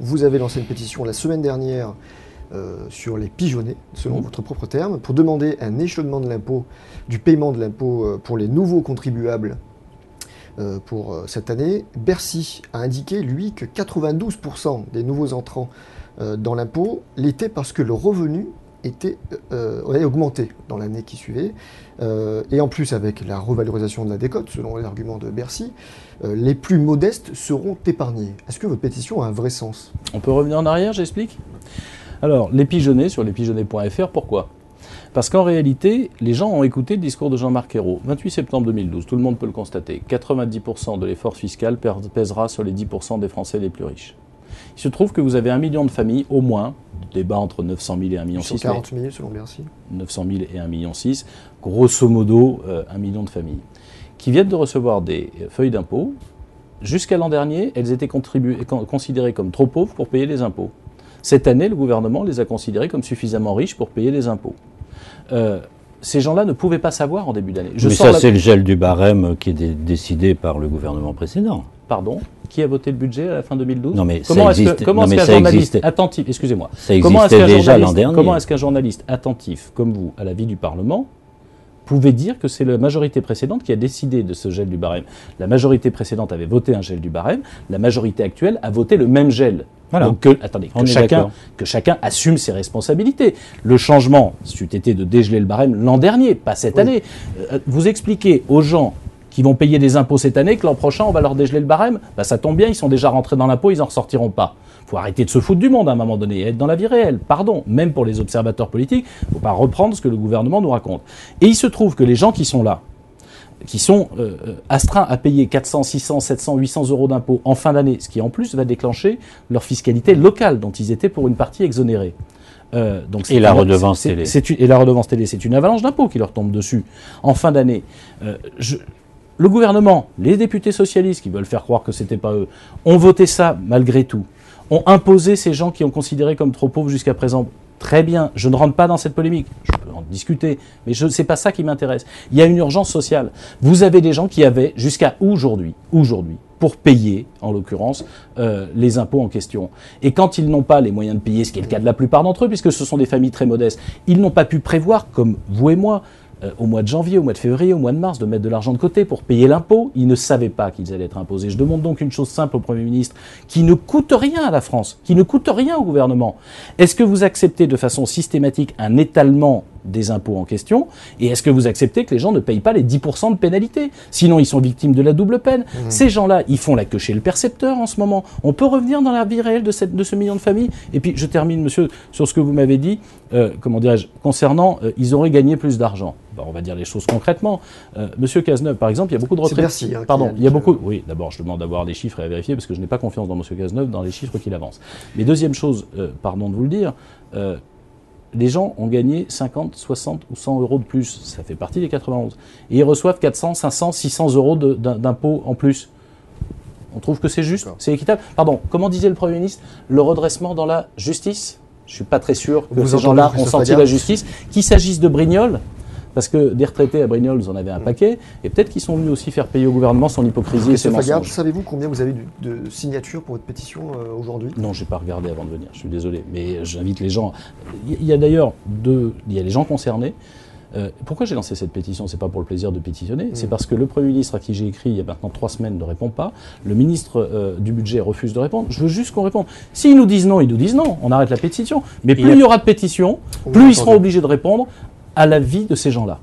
vous avez lancé une pétition la semaine dernière sur les pigeonnés, selon votre propre terme, pour demander un échelonnement de l'impôt, du paiement de l'impôt pour les nouveaux contribuables pour cette année. Bercy a indiqué, lui, que 92% des nouveaux entrants dans l'impôt l'étaient parce que le revenu avait augmenté dans l'année qui suivait. Et en plus, avec la revalorisation de la décote, selon les arguments de Bercy, les plus modestes seront épargnés. Est-ce que votre pétition a un vrai sens? On peut revenir en arrière, j'explique. Alors, les pigeonnés, sur lespigeonnet.fr, pourquoi? Parce qu'en réalité, les gens ont écouté le discours de Jean-Marc Ayrault. 28 septembre 2012, tout le monde peut le constater. 90% de l'effort fiscal pèsera sur les 10% des Français les plus riches. Il se trouve que vous avez 1 million de familles, au moins, débat entre 900 000 et 1,6 million. 40 000 selon Bercy. 900 000 et 1,6 million, grosso modo 1 million de familles, qui viennent de recevoir des feuilles d'impôt. Jusqu'à l'an dernier, elles étaient considérées comme trop pauvres pour payer les impôts. Cette année, le gouvernement les a considérées comme suffisamment riches pour payer les impôts. Ces gens-là ne pouvaient pas savoir en début d'année. Mais ça, c'est le gel du barème qui est décidé par le gouvernement précédent. Pardon? Qui a voté le budget à la fin 2012? Non, mais comment est-ce qu'un journaliste attentif, excusez-moi, comment est-ce qu'un journaliste attentif comme vous à la vie du Parlement pouvait dire que c'est la majorité précédente qui a décidé de ce gel du barème? La majorité précédente avait voté un gel du barème, la majorité actuelle a voté le même gel. Voilà. Donc que chacun assume ses responsabilités. Le changement, c'eût été de dégeler le barème l'an dernier, pas cette année. Vous expliquez aux gens qui vont payer des impôts cette année que l'an prochain on va leur dégeler le barème, ça tombe bien, ils sont déjà rentrés dans l'impôt, ils n'en ressortiront pas. Il faut arrêter de se foutre du monde à un moment donné et être dans la vie réelle. Pardon, même pour les observateurs politiques, il ne faut pas reprendre ce que le gouvernement nous raconte. Et il se trouve que les gens qui sont là, qui sont astreints à payer 400, 600, 700, 800 euros d'impôts en fin d'année, ce qui en plus va déclencher leur fiscalité locale dont ils étaient pour une partie exonérés. Et la redevance télé. Et la redevance télé, c'est une avalanche d'impôts qui leur tombe dessus en fin d'année. Le gouvernement, les députés socialistes qui veulent faire croire que c'était pas eux, ont voté ça malgré tout, ont imposé ces gens qui ont considéré comme trop pauvres jusqu'à présent. Très bien, je ne rentre pas dans cette polémique, je peux en discuter, mais ce n'est pas ça qui m'intéresse. Il y a une urgence sociale. Vous avez des gens qui avaient jusqu'à aujourd'hui, pour payer, en l'occurrence, les impôts en question. Et quand ils n'ont pas les moyens de payer, ce qui est le cas de la plupart d'entre eux, puisque ce sont des familles très modestes, ils n'ont pas pu prévoir, comme vous et moi, au mois de janvier, au mois de février, au mois de mars, de mettre de l'argent de côté pour payer l'impôt. Ils ne savaient pas qu'ils allaient être imposés. Je demande donc une chose simple au Premier ministre, qui ne coûte rien à la France, qui ne coûte rien au gouvernement. Est-ce que vous acceptez de façon systématique un étalement des impôts en question, et est-ce que vous acceptez que les gens ne payent pas les 10% de pénalité? Sinon, ils sont victimes de la double peine. Ces gens-là, ils font la queue chez le percepteur en ce moment. On peut revenir dans la vie réelle de ce million de familles. Et puis, je termine, monsieur, sur ce que vous m'avez dit, concernant, ils auraient gagné plus d'argent. On va dire les choses concrètement. Monsieur Cazeneuve, par exemple, il y a beaucoup de retraités. Bercy, Pardon, il y a beaucoup. Oui, d'abord, je demande d'avoir des chiffres et à vérifier parce que je n'ai pas confiance dans monsieur Cazeneuve, dans les chiffres qu'il avance. Mais deuxième chose, pardon de vous le dire, les gens ont gagné 50, 60 ou 100 euros de plus. Ça fait partie des 91. Et ils reçoivent 400, 500, 600 euros d'impôts en plus. On trouve que c'est juste, c'est équitable. Pardon, comment disait le Premier ministre? Le redressement dans la justice? Je ne suis pas très sûr que ces gens-là ont senti la justice. Qu'il s'agisse de Brignoles, parce que des retraités à Brignoles, vous en avez un paquet, et peut-être qu'ils sont venus aussi faire payer au gouvernement son hypocrisie et ses mensonges. Savez-vous combien vous avez de signatures pour votre pétition aujourd'hui? Non, je n'ai pas regardé avant de venir, je suis désolé. Mais j'invite les gens. Il y a d'ailleurs les gens concernés. Pourquoi j'ai lancé cette pétition? C'est pas pour le plaisir de pétitionner, c'est parce que le Premier ministre à qui j'ai écrit il y a maintenant 3 semaines ne répond pas, le ministre du Budget refuse de répondre. Je veux juste qu'on réponde. S'ils nous disent non, ils nous disent non, on arrête la pétition. Mais plus il y aura de pétitions, plus ils seront obligés de répondre à la vie de ces gens-là.